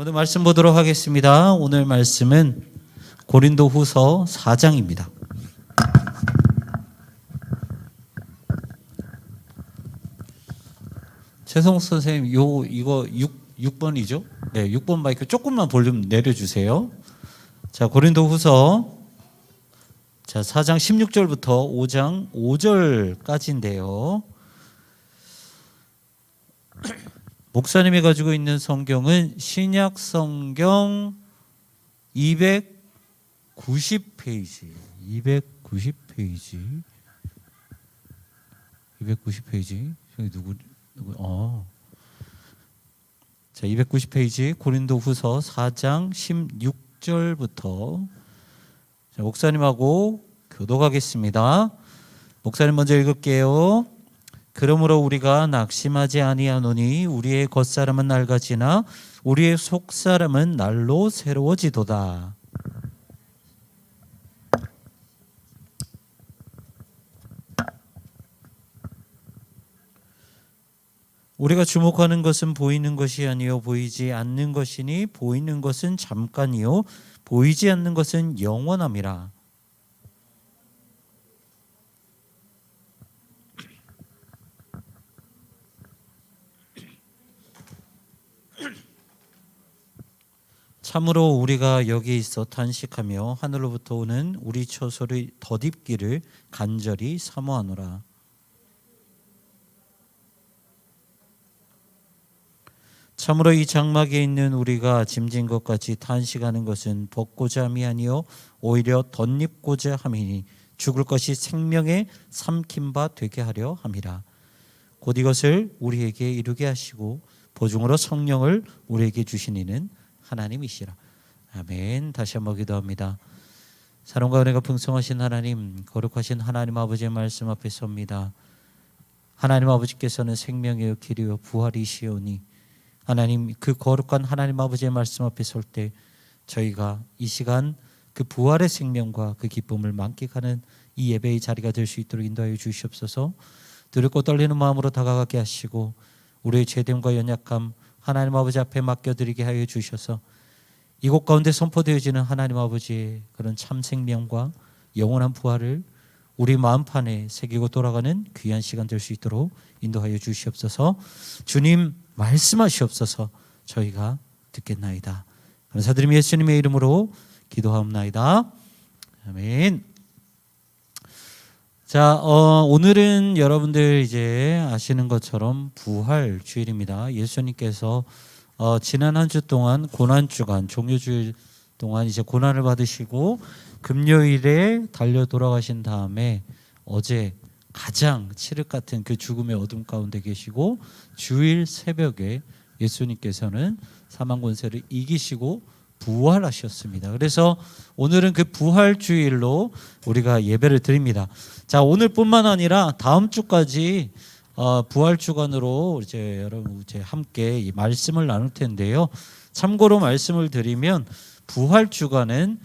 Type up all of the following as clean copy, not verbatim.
오늘 말씀 보도록 하겠습니다. 오늘 말씀은 고린도후서 4장입니다. 최성 선생님, 이거 6번이죠? 네, 6번 마이크 조금만 볼륨 내려주세요. 자, 고린도후서 4장 16절부터 5장 5절까지인데요. 목사님이 가지고 있는 성경은 신약 성경 290페이지. 290페이지. 저기 누구? 자, 290페이지 고린도후서 4장 16절부터 자, 목사님하고 교독하겠습니다. 목사님 먼저 읽을게요. 그러므로 우리가 낙심하지 아니하노니 우리의 겉사람은 낡아지나 우리의 속사람은 날로 새로워지도다. 우리가 주목하는 것은 보이는 것이 아니요 보이지 않는 것이니 보이는 것은 잠깐이요 보이지 않는 것은 영원함이라. 참으로 우리가 여기 있어 탄식하며 하늘로부터 오는 우리 처소를 덧입기를 간절히 사모하노라. 참으로 이 장막에 있는 우리가 짐진 것 같이 탄식하는 것은 벗고자 함이 아니요 오히려 덧입고자 함이니 죽을 것이 생명에 삼킨 바 되게 하려 함이라. 곧 이것을 우리에게 이루게 하시고 보증으로 성령을 우리에게 주신 이는 하나님이시라. 아멘. 다시 한번 기도합니다. 사랑과 은혜가 풍성하신 하나님, 거룩하신 하나님 아버지의 말씀 앞에 섭니다. 하나님 아버지께서는 생명이요 길이요 부활이시오니 하나님, 그 거룩한 하나님 아버지의 말씀 앞에 설 때 저희가 이 시간 그 부활의 생명과 그 기쁨을 만끽하는 이 예배의 자리가 될 수 있도록 인도하여 주시옵소서. 두렵고 떨리는 마음으로 다가가게 하시고 우리의 죄됨과 연약함 하나님 아버지 앞에 맡겨드리게 하여 주셔서 이곳 가운데 선포되어지는 하나님 아버지의 그런 참 생명과 영원한 부활을 우리 마음판에 새기고 돌아가는 귀한 시간 될 수 있도록 인도하여 주시옵소서. 주님 말씀하시옵소서. 저희가 듣겠나이다. 감사드리며 예수님의 이름으로 기도하옵나이다. 아멘. 자, 오늘은 여러분들 이제 아시는 것처럼 부활 주일입니다. 예수님께서 지난 한 주 동안 고난 주간 종료주일 동안 이제 고난을 받으시고 금요일에 달려 돌아가신 다음에 어제 가장 칠흑 같은 그 죽음의 어둠 가운데 계시고 주일 새벽에 예수님께서는 사망 권세를 이기시고 부활하셨습니다. 그래서 오늘은 그 부활 주일로 우리가 예배를 드립니다. 자, 오늘뿐만 아니라 다음 주까지 부활 주간으로 이제 여러분 이제 함께 이 말씀을 나눌 텐데요. 참고로 말씀을 드리면 부활 주간은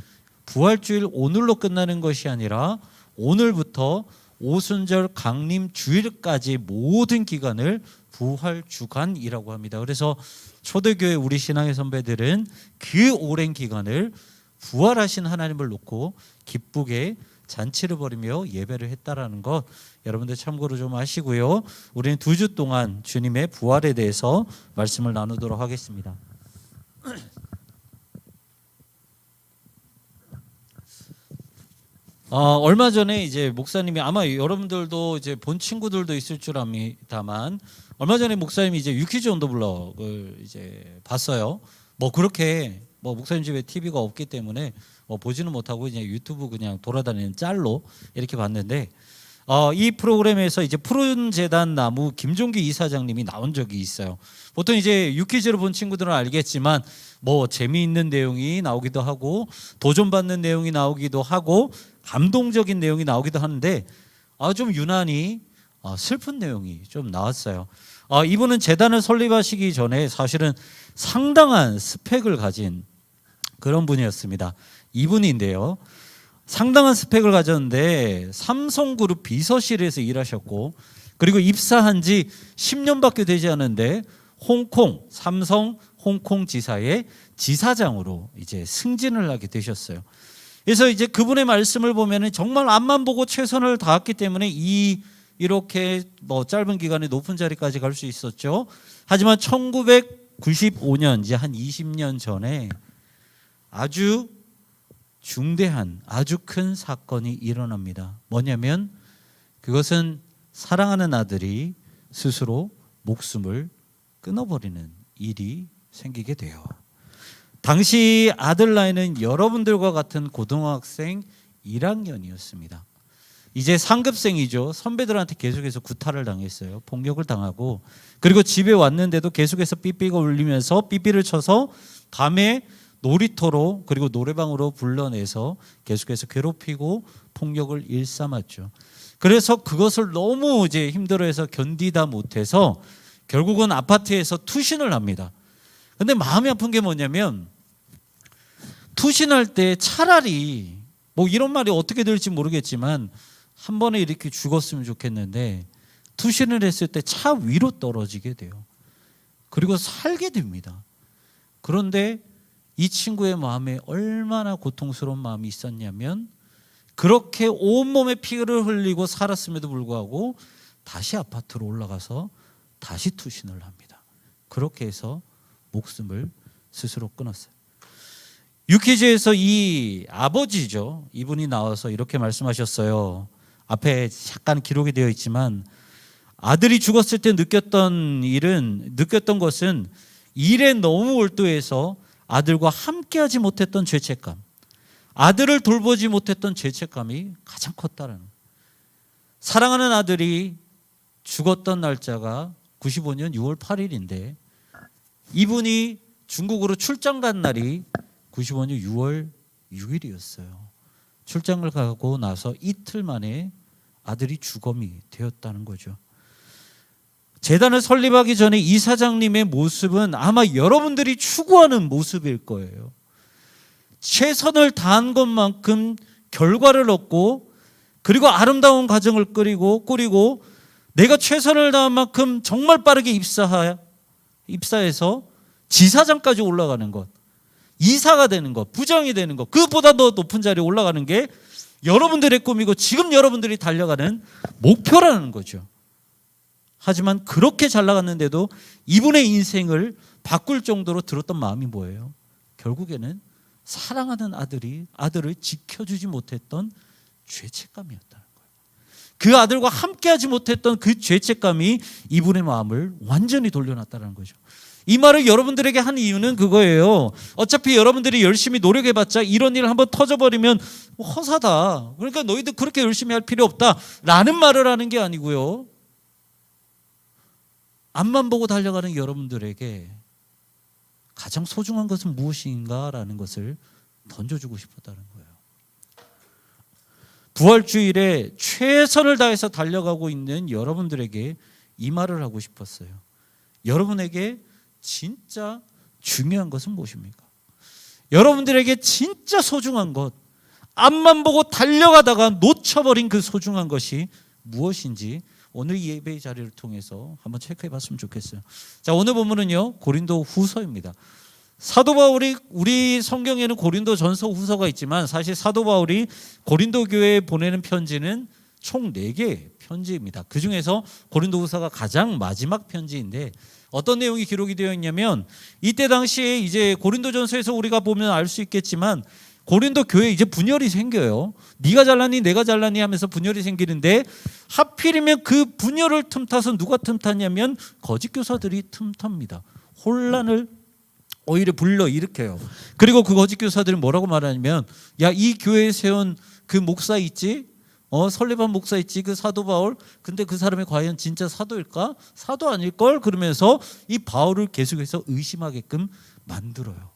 부활 주일 오늘로 끝나는 것이 아니라 오늘부터 오순절 강림 주일까지 모든 기간을 부활 주간이라고 합니다. 그래서 초대교회 우리 신앙의 선배들은 그 오랜 기간을 부활하신 하나님을 놓고 기쁘게 잔치를 벌이며 예배를 했다라는 것 여러분들 참고로 좀 아시고요. 우리는 2주 동안 주님의 부활에 대해서 말씀을 나누도록 하겠습니다. 얼마 전에 이제 목사님이 아마 여러분들도 이제 본 친구들도 있을 줄 압니다만 얼마 전에 목사님이 이제 유퀴즈 온 더 블럭을 이제 봤어요. 뭐 그렇게 뭐 목사님 집에 TV가 없기 때문에 보지는 못하고 그냥 유튜브 그냥 돌아다니는 짤로 이렇게 봤는데 이 프로그램에서 이제 푸른 재단 나무 김종기 이사장님이 나온 적이 있어요. 보통 이제 유퀴즈를 본 친구들은 알겠지만 뭐 재미있는 내용이 나오기도 하고 도전받는 내용이 나오기도 하고 감동적인 내용이 나오기도 하는데 좀 유난히 슬픈 내용이 좀 나왔어요. 이분은 재단을 설립하시기 전에 사실은 상당한 스펙을 가진 그런 분이었습니다. 이분인데요. 상당한 스펙을 가졌는데 삼성그룹 비서실에서 일하셨고 그리고 입사한 지 10년밖에 되지 않은데 홍콩, 삼성 홍콩 지사의 지사장으로 이제 승진을 하게 되셨어요. 그래서 이제 그분의 말씀을 보면은 정말 앞만 보고 최선을 다했기 때문에 이렇게 뭐 짧은 기간에 높은 자리까지 갈 수 있었죠. 하지만 1995년 이제 한 20년 전에 아주 중대한 아주 큰 사건이 일어납니다. 뭐냐면 그것은 사랑하는 아들이 스스로 목숨을 끊어버리는 일이 생기게 돼요. 당시 아들 나이는 여러분들과 같은 고등학생 1학년이었습니다. 이제 상급생이죠. 선배들한테 계속해서 구타를 당했어요. 폭력을 당하고, 그리고 집에 왔는데도 계속해서 삐삐가 울리면서 삐삐를 쳐서 밤에 놀이터로 그리고 노래방으로 불러내서 계속해서 괴롭히고 폭력을 일삼았죠. 그래서 그것을 너무 이제 힘들어해서 견디다 못해서 결국은 아파트에서 투신을 합니다. 근데 마음이 아픈 게 뭐냐면 투신할 때 차라리 뭐 이런 말이 어떻게 될지 모르겠지만 한 번에 이렇게 죽었으면 좋겠는데 투신을 했을 때 차 위로 떨어지게 돼요. 그리고 살게 됩니다. 그런데 이 친구의 마음에 얼마나 고통스러운 마음이 있었냐면 그렇게 온몸에 피를 흘리고 살았음에도 불구하고 다시 아파트로 올라가서 다시 투신을 합니다. 그렇게 해서 목숨을 스스로 끊었어요. 유퀴즈에서 이 아버지죠. 이분이 나와서 이렇게 말씀하셨어요. 앞에 잠깐 기록이 되어 있지만 아들이 죽었을 때 느꼈던 것은 일에 너무 몰두해서 아들과 함께하지 못했던 죄책감, 아들을 돌보지 못했던 죄책감이 가장 컸다는 거예요. 사랑하는 아들이 죽었던 날짜가 95년 6월 8일인데 이분이 중국으로 출장 간 날이 95년 6월 6일이었어요. 출장을 가고 나서 이틀 만에 아들이 주검이 되었다는 거죠. 재단을 설립하기 전에 이사장님의 모습은 아마 여러분들이 추구하는 모습일 거예요. 최선을 다한 것만큼 결과를 얻고 그리고 아름다운 가정을 꾸리고 내가 최선을 다한 만큼 정말 빠르게 입사해서 지사장까지 올라가는 것, 이사가 되는 것, 부장이 되는 것, 그것보다 더 높은 자리에 올라가는 게 여러분들의 꿈이고 지금 여러분들이 달려가는 목표라는 거죠. 하지만 그렇게 잘 나갔는데도 이분의 인생을 바꿀 정도로 들었던 마음이 뭐예요? 결국에는 사랑하는 아들을 지켜주지 못했던 죄책감이었다는 거예요. 그 아들과 함께하지 못했던 그 죄책감이 이분의 마음을 완전히 돌려놨다는 거죠. 이 말을 여러분들에게 한 이유는 그거예요. 어차피 여러분들이 열심히 노력해봤자 이런 일 한번 터져버리면 허사다. 그러니까 너희들 그렇게 열심히 할 필요 없다 라는 말을 하는 게 아니고요. 앞만 보고 달려가는 여러분들에게 가장 소중한 것은 무엇인가라는 것을 던져주고 싶었다는 거예요. 부활주일에 최선을 다해서 달려가고 있는 여러분들에게 이 말을 하고 싶었어요. 여러분에게 진짜 중요한 것은 무엇입니까? 여러분들에게 진짜 소중한 것, 앞만 보고 달려가다가 놓쳐버린 그 소중한 것이 무엇인지 오늘 이 예배의 자리를 통해서 한번 체크해 봤으면 좋겠어요. 자, 오늘 본문은요 고린도 후서입니다. 사도 바울이 우리 성경에는 고린도 전서 후서가 있지만 사실 사도 바울이 고린도 교회에 보내는 편지는 총 4개의 편지입니다. 그 중에서 고린도 후서가 가장 마지막 편지인데 어떤 내용이 기록이 되어 있냐면 이때 당시에 이제 고린도 전서에서 우리가 보면 알 수 있겠지만 고린도 교회에 이제 분열이 생겨요. 네가 잘났니 내가 잘났니 하면서 분열이 생기는데 하필이면 그 분열을 틈타서 누가 틈탔냐면 거짓 교사들이 틈탑니다. 혼란을 오히려 불러일으켜요. 그리고 그 거짓 교사들은 뭐라고 말하냐면 야, 이 교회에 세운 그 목사 있지? 설립한 목사 있지? 그 사도 바울? 근데 그 사람이 과연 진짜 사도일까? 사도 아닐걸? 그러면서 이 바울을 계속해서 의심하게끔 만들어요.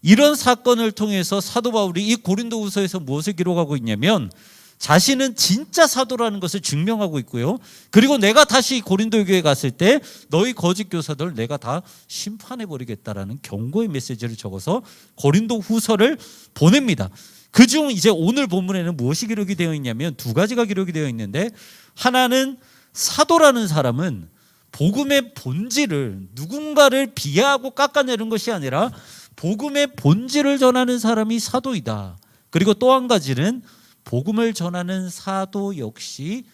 이런 사건을 통해서 사도 바울이 이 고린도후서에서 무엇을 기록하고 있냐면 자신은 진짜 사도라는 것을 증명하고 있고요. 그리고 내가 다시 고린도 교회에 갔을 때 너희 거짓 교사들 내가 다 심판해버리겠다라는 경고의 메시지를 적어서 고린도 후서를 보냅니다. 그중 이제 오늘 본문에는 무엇이 기록이 되어 있냐면 2가지가 기록이 되어 있는데 하나는 사도라는 사람은 복음의 본질을 누군가를 비하하고 깎아내는 것이 아니라 복음의 본질을 전하는 사람이 사도이다. 그리고 또 한 가지는 복음을 전하는 사도 역시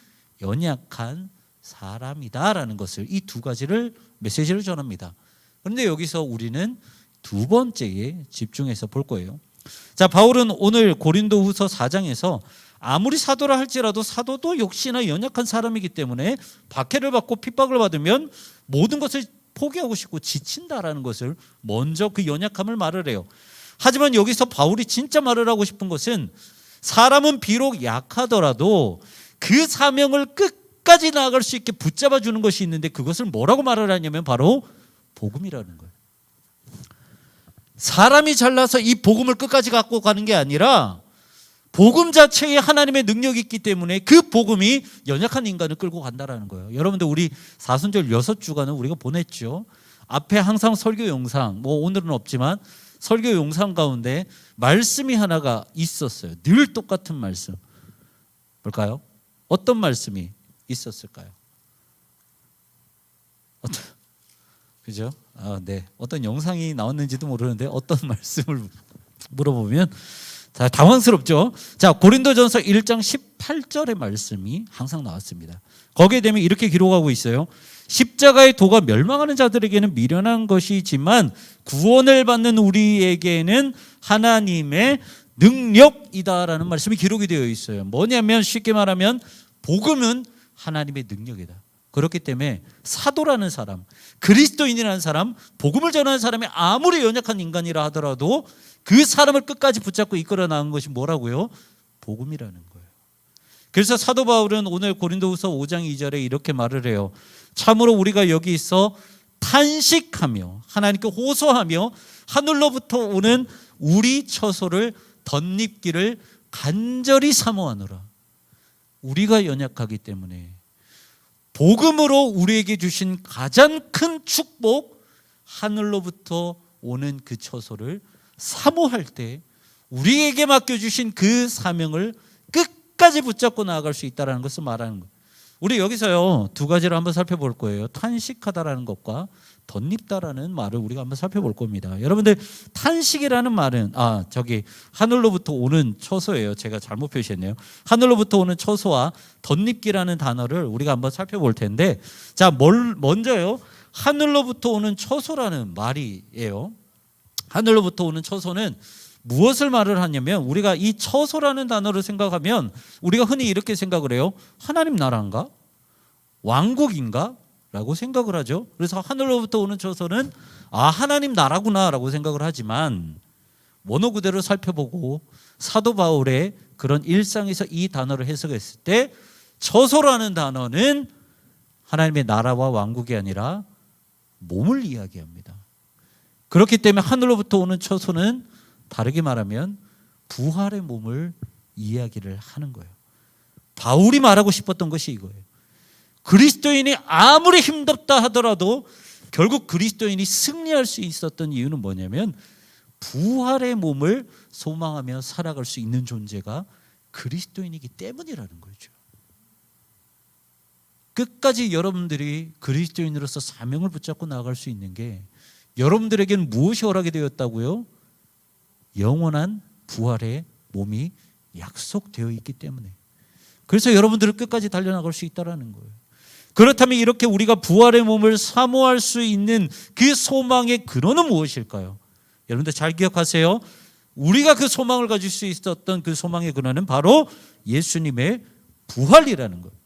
연약한 사람이다라는 것을, 이 두 가지를 메시지를 전합니다. 그런데 여기서 우리는 두 번째에 집중해서 볼 거예요. 자, 바울은 오늘 고린도후서 4장에서 아무리 사도라 할지라도 사도도 역시나 연약한 사람이기 때문에 박해를 받고 핍박을 받으면 모든 것을 포기하고 싶고 지친다라는 것을 먼저 그 연약함을 말을 해요. 하지만 여기서 바울이 진짜 말을 하고 싶은 것은 사람은 비록 약하더라도 그 사명을 끝까지 나아갈 수 있게 붙잡아 주는 것이 있는데, 그것을 뭐라고 말을 하냐면 바로 복음이라는 거예요. 사람이 잘나서 이 복음을 끝까지 갖고 가는 게 아니라 복음 자체에 하나님의 능력이 있기 때문에 그 복음이 연약한 인간을 끌고 간다라는 거예요. 여러분들, 우리 사순절 6주간은 우리가 보냈죠. 앞에 항상 설교 영상, 오늘은 없지만 설교 영상 가운데 말씀이 하나가 있었어요. 늘 똑같은 말씀. 뭘까요? 어떤 말씀이 있었을까요? 그죠? 네. 어떤 영상이 나왔는지도 모르는데 어떤 말씀을 물어보면 자, 당황스럽죠. 자, 고린도전서 1장 18절의 말씀이 항상 나왔습니다. 거기에 되면 이렇게 기록하고 있어요. 십자가의 도가 멸망하는 자들에게는 미련한 것이지만 구원을 받는 우리에게는 하나님의 능력이다라는 말씀이 기록이 되어 있어요. 뭐냐면 쉽게 말하면 복음은 하나님의 능력이다. 그렇기 때문에 사도라는 사람, 그리스도인이라는 사람, 복음을 전하는 사람이 아무리 연약한 인간이라 하더라도 그 사람을 끝까지 붙잡고 이끌어 나간 것이 뭐라고요? 복음이라는 거예요. 그래서 사도 바울은 오늘 고린도후서 5장 2절에 이렇게 말을 해요. 참으로 우리가 여기 있어 탄식하며 하나님께 호소하며 하늘로부터 오는 우리 처소를 덧입기를 간절히 사모하노라. 우리가 연약하기 때문에 복음으로 우리에게 주신 가장 큰 축복, 하늘로부터 오는 그 처소를 사모할 때 우리에게 맡겨주신 그 사명을 끝까지 붙잡고 나아갈 수 있다는 것을 말하는 거예요. 우리 여기서요, 두 가지를 한번 살펴볼 거예요. 탄식하다라는 것과 덧입다라는 말을 우리가 한번 살펴볼 겁니다. 여러분들, 탄식이라는 말은 하늘로부터 오는 처소예요. 제가 잘못 표시했네요. 하늘로부터 오는 처소와 덧입기라는 단어를 우리가 한번 살펴볼 텐데, 자, 먼저요, 하늘로부터 오는 처소라는 말이에요. 하늘로부터 오는 처소는 무엇을 말을 하냐면, 우리가 이 처소라는 단어를 생각하면 우리가 흔히 이렇게 생각을 해요. 하나님 나라인가? 왕국인가? 라고 생각을 하죠. 그래서 하늘로부터 오는 처소는 하나님 나라구나 라고 생각을 하지만, 원어 그대로 살펴보고 사도 바울의 그런 일상에서 이 단어를 해석했을 때 처소라는 단어는 하나님의 나라와 왕국이 아니라 몸을 이야기합니다. 그렇기 때문에 하늘로부터 오는 처소는 다르게 말하면 부활의 몸을 이야기를 하는 거예요. 바울이 말하고 싶었던 것이 이거예요. 그리스도인이 아무리 힘겹다 하더라도 결국 그리스도인이 승리할 수 있었던 이유는 뭐냐면 부활의 몸을 소망하며 살아갈 수 있는 존재가 그리스도인이기 때문이라는 거죠. 끝까지 여러분들이 그리스도인으로서 사명을 붙잡고 나아갈 수 있는 게 여러분들에게는 무엇이 허락이 되었다고요? 영원한 부활의 몸이 약속되어 있기 때문에. 그래서 여러분들은 끝까지 달려나갈 수 있다는 거예요. 그렇다면 이렇게 우리가 부활의 몸을 사모할 수 있는 그 소망의 근원은 무엇일까요? 여러분들 잘 기억하세요. 우리가 그 소망을 가질 수 있었던 그 소망의 근원은 바로 예수님의 부활이라는 거예요.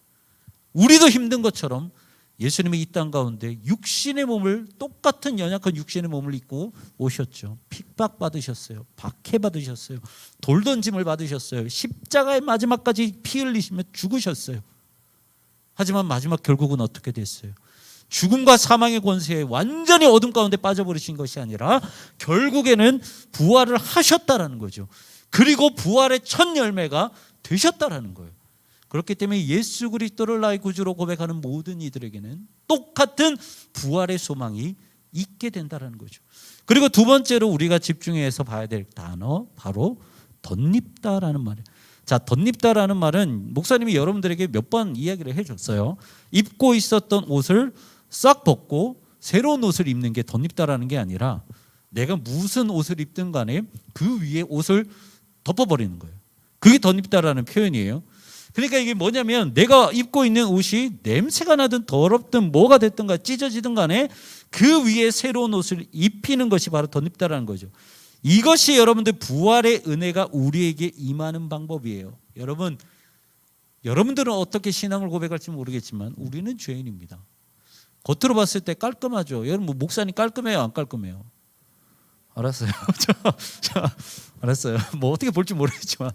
우리도 힘든 것처럼 예수님이 이 땅 가운데 육신의 몸을, 똑같은 연약한 육신의 몸을 입고 오셨죠. 핍박받으셨어요. 박해받으셨어요. 돌 던짐을 받으셨어요. 십자가의 마지막까지 피 흘리시며 죽으셨어요. 하지만 마지막 결국은 어떻게 됐어요? 죽음과 사망의 권세에 완전히 어둠 가운데 빠져버리신 것이 아니라 결국에는 부활을 하셨다라는 거죠. 그리고 부활의 첫 열매가 되셨다라는 거예요. 그렇기 때문에 예수 그리스도를 나의 구주로 고백하는 모든 이들에게는 똑같은 부활의 소망이 있게 된다는 거죠. 그리고 두 번째로 우리가 집중해서 봐야 될 단어, 바로 덧입다라는 말이에요. 자, 덧입다라는 말은 목사님이 여러분들에게 몇 번 이야기를 해줬어요. 입고 있었던 옷을 싹 벗고 새로운 옷을 입는 게 덧입다라는 게 아니라 내가 무슨 옷을 입든 간에 그 위에 옷을 덮어버리는 거예요. 그게 덧입다라는 표현이에요. 그러니까 이게 뭐냐면 내가 입고 있는 옷이 냄새가 나든 더럽든 뭐가 됐든가 찢어지든 간에 그 위에 새로운 옷을 입히는 것이 바로 덧입다라는 거죠. 이것이 여러분들 부활의 은혜가 우리에게 임하는 방법이에요. 여러분들은 어떻게 신앙을 고백할지 모르겠지만 우리는 죄인입니다. 겉으로 봤을 때 깔끔하죠. 여러분 목사님 깔끔해요, 안 깔끔해요? 알았어요. 알았어요. 뭐 어떻게 볼지 모르겠지만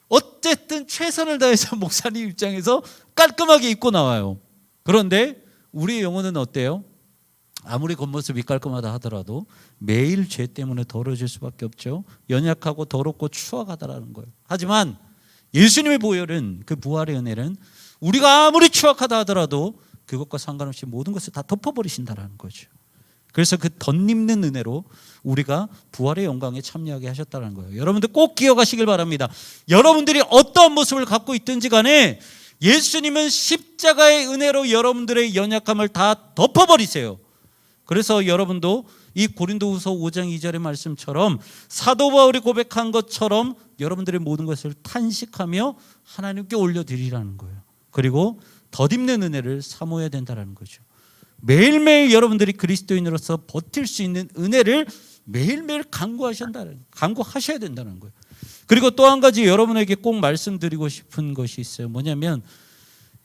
어쨌든 최선을 다해서 목사님 입장에서 깔끔하게 입고 나와요. 그런데 우리의 영혼은 어때요? 아무리 겉모습이 깔끔하다 하더라도 매일 죄 때문에 더러워질 수밖에 없죠. 연약하고 더럽고 추악하다라는 거예요. 하지만 예수님의 보혈은, 그 부활의 은혜는 우리가 아무리 추악하다 하더라도 그것과 상관없이 모든 것을 다 덮어버리신다라는 거죠. 그래서 그 덧입는 은혜로 우리가 부활의 영광에 참여하게 하셨다는 거예요. 여러분들 꼭 기억하시길 바랍니다. 여러분들이 어떠한 모습을 갖고 있든지 간에 예수님은 십자가의 은혜로 여러분들의 연약함을 다 덮어버리세요. 그래서 여러분도 이 고린도후서 5장 2절의 말씀처럼 사도 바울이 고백한 것처럼 여러분들의 모든 것을 탄식하며 하나님께 올려드리라는 거예요. 그리고 덧입는 은혜를 사모해야 된다는 거죠. 매일매일 여러분들이 그리스도인으로서 버틸 수 있는 은혜를 매일매일 간구하셔야 된다는 거예요. 그리고 또 한 가지 여러분에게 꼭 말씀드리고 싶은 것이 있어요. 뭐냐면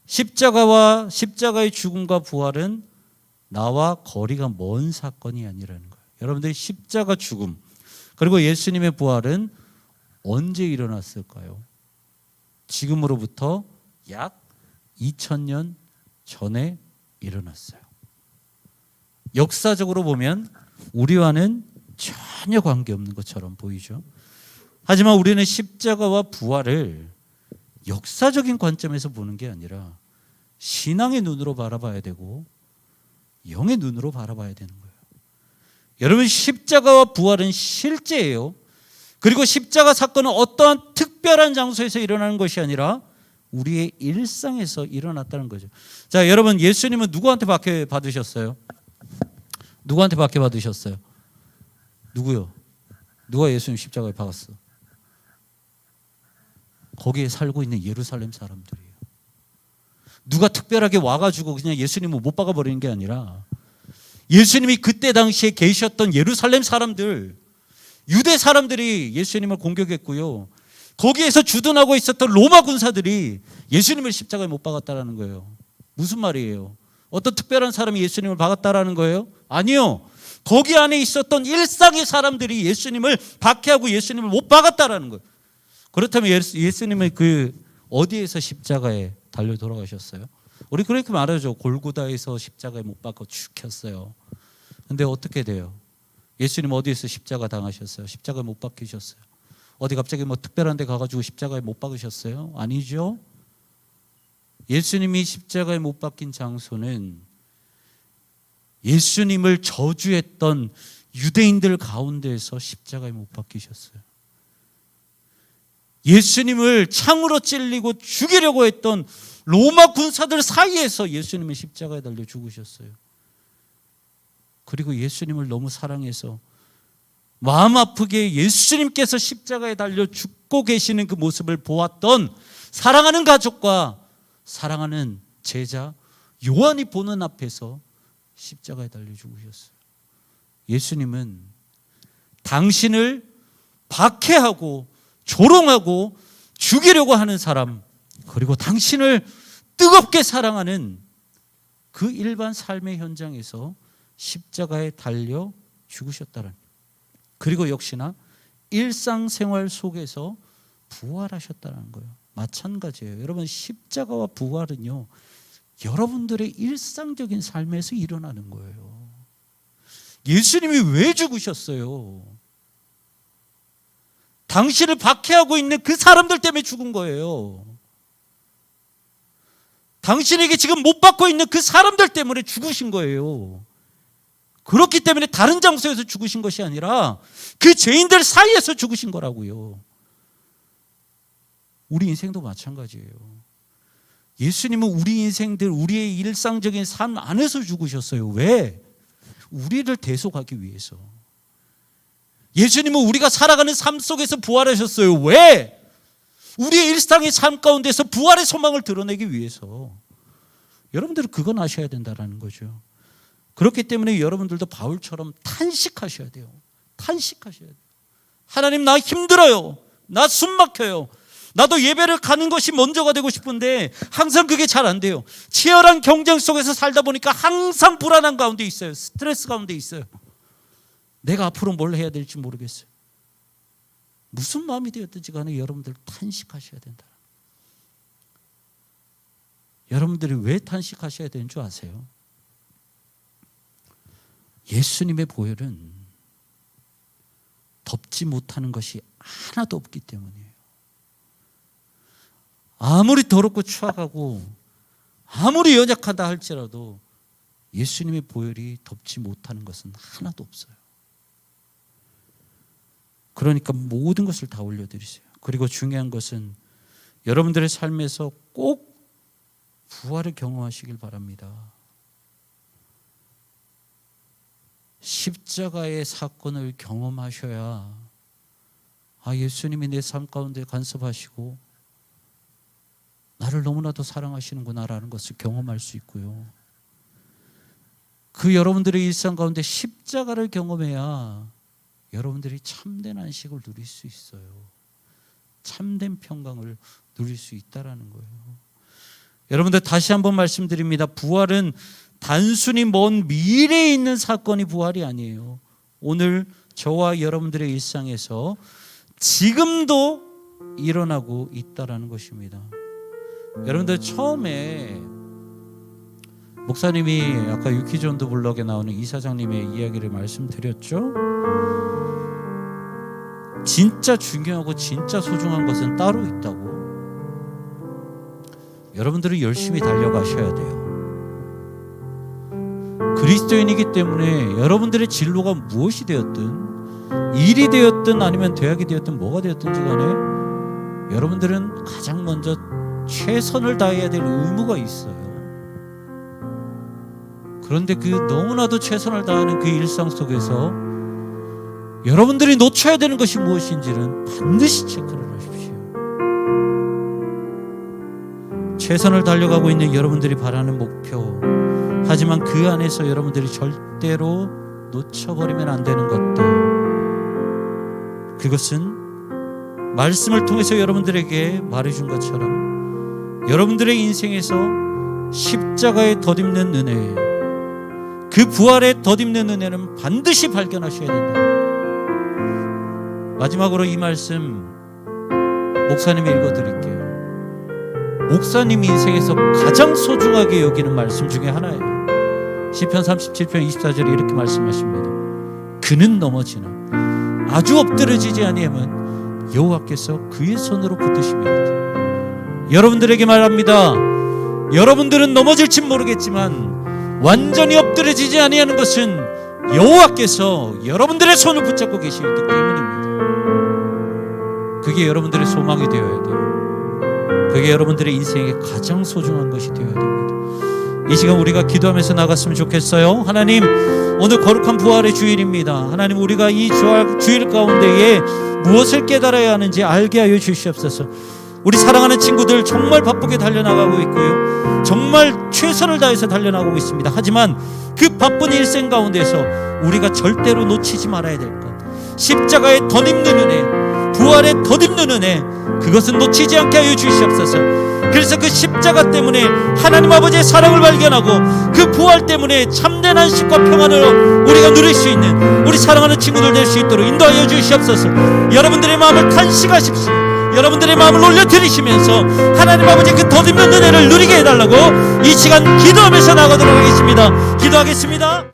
십자가의 죽음과 부활은 나와 거리가 먼 사건이 아니라는 거예요. 여러분들이 십자가 죽음 그리고 예수님의 부활은 언제 일어났을까요? 지금으로부터 약 2000년 전에 일어났어요. 역사적으로 보면 우리와는 전혀 관계없는 것처럼 보이죠. 하지만 우리는 십자가와 부활을 역사적인 관점에서 보는 게 아니라 신앙의 눈으로 바라봐야 되고 영의 눈으로 바라봐야 되는 거예요. 여러분, 십자가와 부활은 실제예요. 그리고 십자가 사건은 어떠한 특별한 장소에서 일어나는 것이 아니라 우리의 일상에서 일어났다는 거죠. 자, 여러분, 예수님은 누구한테 박해 받으셨어요? 누구한테 박해 받으셨어요? 누구요? 누가 예수님 십자가에 박았어? 거기에 살고 있는 예루살렘 사람들이에요. 누가 특별하게 와가지고 그냥 예수님을 못 박아버리는 게 아니라 예수님이 그때 당시에 계셨던 예루살렘 사람들, 유대 사람들이 예수님을 공격했고요. 거기에서 주둔하고 있었던 로마 군사들이 예수님을 십자가에 못 박았다라는 거예요. 무슨 말이에요? 어떤 특별한 사람이 예수님을 박았다라는 거예요? 아니요. 거기 안에 있었던 일상의 사람들이 예수님을 박해하고 예수님을 못 박았다라는 거예요. 그렇다면 예수님은 그 어디에서 십자가에 달려 돌아가셨어요? 우리 그렇게 말하죠. 골고다에서 십자가에 못 박아 죽였어요. 근데 어떻게 돼요? 예수님 어디에서 십자가 당하셨어요? 십자가에 못 박히셨어요. 어디 갑자기 뭐 특별한 데 가가지고 십자가에 못 박으셨어요? 아니죠. 예수님이 십자가에 못 박힌 장소는 예수님을 저주했던 유대인들 가운데에서 십자가에 못 박히셨어요. 예수님을 창으로 찔리고 죽이려고 했던 로마 군사들 사이에서 예수님은 십자가에 달려 죽으셨어요. 그리고 예수님을 너무 사랑해서 마음 아프게 예수님께서 십자가에 달려 죽고 계시는 그 모습을 보았던 사랑하는 가족과 사랑하는 제자 요한이 보는 앞에서 십자가에 달려 죽으셨어요. 예수님은 당신을 박해하고 조롱하고 죽이려고 하는 사람, 그리고 당신을 뜨겁게 사랑하는 그 일반 삶의 현장에서 십자가에 달려 죽으셨다는, 그리고 역시나 일상생활 속에서 부활하셨다는 거예요. 마찬가지예요. 여러분, 십자가와 부활은요, 여러분들의 일상적인 삶에서 일어나는 거예요. 예수님이 왜 죽으셨어요? 당신을 박해하고 있는 그 사람들 때문에 죽은 거예요. 당신에게 지금 못 받고 있는 그 사람들 때문에 죽으신 거예요. 그렇기 때문에 다른 장소에서 죽으신 것이 아니라 그 죄인들 사이에서 죽으신 거라고요. 우리 인생도 마찬가지예요. 예수님은 우리 인생들, 우리의 일상적인 삶 안에서 죽으셨어요. 왜? 우리를 대속하기 위해서. 예수님은 우리가 살아가는 삶 속에서 부활하셨어요. 왜? 우리의 일상의 삶 가운데서 부활의 소망을 드러내기 위해서. 여러분들은 그건 아셔야 된다는 거죠. 그렇기 때문에 여러분들도 바울처럼 탄식하셔야 돼요. 탄식하셔야 돼요. 하나님, 나 힘들어요. 나 숨 막혀요. 나도 예배를 가는 것이 먼저가 되고 싶은데 항상 그게 잘 안 돼요. 치열한 경쟁 속에서 살다 보니까 항상 불안한 가운데 있어요. 스트레스 가운데 있어요. 내가 앞으로 뭘 해야 될지 모르겠어요. 무슨 마음이 되었든지 간에 여러분들 탄식하셔야 된다. 여러분들이 왜 탄식하셔야 되는 줄 아세요? 예수님의 보혈은 덮지 못하는 것이 하나도 없기 때문이에요. 아무리 더럽고 추악하고 아무리 연약하다 할지라도 예수님의 보혈이 덮지 못하는 것은 하나도 없어요. 그러니까 모든 것을 다 올려드리세요. 그리고 중요한 것은 여러분들의 삶에서 꼭 부활을 경험하시길 바랍니다. 십자가의 사건을 경험하셔야 예수님이 내 삶 가운데 간섭하시고 나를 너무나도 사랑하시는구나라는 것을 경험할 수 있고요. 그 여러분들의 일상 가운데 십자가를 경험해야 여러분들이 참된 안식을 누릴 수 있어요. 참된 평강을 누릴 수 있다라는 거예요. 여러분들 다시 한번 말씀드립니다. 부활은 단순히 먼 미래에 있는 사건이 부활이 아니에요. 오늘 저와 여러분들의 일상에서 지금도 일어나고 있다라는 것입니다. 여러분들 처음에 목사님이 아까 유키존드 블럭에 나오는 이사장님의 이야기를 말씀드렸죠. 진짜 중요하고 진짜 소중한 것은 따로 있다고. 여러분들은 열심히 달려가셔야 돼요. 그리스도인이기 때문에 여러분들의 진로가 무엇이 되었든, 일이 되었든 아니면 대학이 되었든 뭐가 되었든지 간에 여러분들은 가장 먼저 최선을 다해야 될 의무가 있어요. 그런데 그 너무나도 최선을 다하는 그 일상 속에서 여러분들이 놓쳐야 되는 것이 무엇인지는 반드시 체크를 하십시오. 최선을 달려가고 있는 여러분들이 바라는 목표, 하지만 그 안에서 여러분들이 절대로 놓쳐버리면 안 되는 것들, 그것은 말씀을 통해서 여러분들에게 말해준 것처럼 여러분들의 인생에서 십자가에 덧입는 은혜, 그 부활에 덧입는 은혜는 반드시 발견하셔야 된다. 마지막으로 이 말씀 목사님이 읽어드릴게요. 목사님 인생에서 가장 소중하게 여기는 말씀 중에 하나예요. 시편 37편 24절에 이렇게 말씀하십니다. 그는 넘어지나 아주 엎드러지지 아니하면 여호와께서 그의 손으로 붙드십니다. 여러분들에게 말합니다. 여러분들은 넘어질지 모르겠지만 완전히 엎드러지지 아니하는 것은 여호와께서 여러분들의 손을 붙잡고 계시기 때문입니다. 그게 여러분들의 소망이 되어야 돼요. 그게 여러분들의 인생에 가장 소중한 것이 되어야 됩니다. 이 시간 우리가 기도하면서 나갔으면 좋겠어요. 하나님, 오늘 거룩한 부활의 주일입니다. 하나님, 우리가 이 주일 가운데에 무엇을 깨달아야 하는지 알게 하여 주시옵소서. 우리 사랑하는 친구들 정말 바쁘게 달려나가고 있고요, 정말 최선을 다해서 달려나가고 있습니다. 하지만 그 바쁜 일생 가운데서 우리가 절대로 놓치지 말아야 될 것, 십자가에 덧입는 은혜, 부활에 덧입는 은혜, 그것은 놓치지 않게 하여 주시옵소서. 그래서 그 십자가 때문에 하나님 아버지의 사랑을 발견하고 그 부활 때문에 참된 안식과 평안을 우리가 누릴 수 있는 우리 사랑하는 친구들 될 수 있도록 인도하여 주시옵소서. 여러분들의 마음을 탄식하십시오. 여러분들의 마음을 올려드리시면서 하나님 아버지 그 덧입는 은혜를 누리게 해달라고 이 시간 기도하면서 나가도록 하겠습니다. 기도하겠습니다.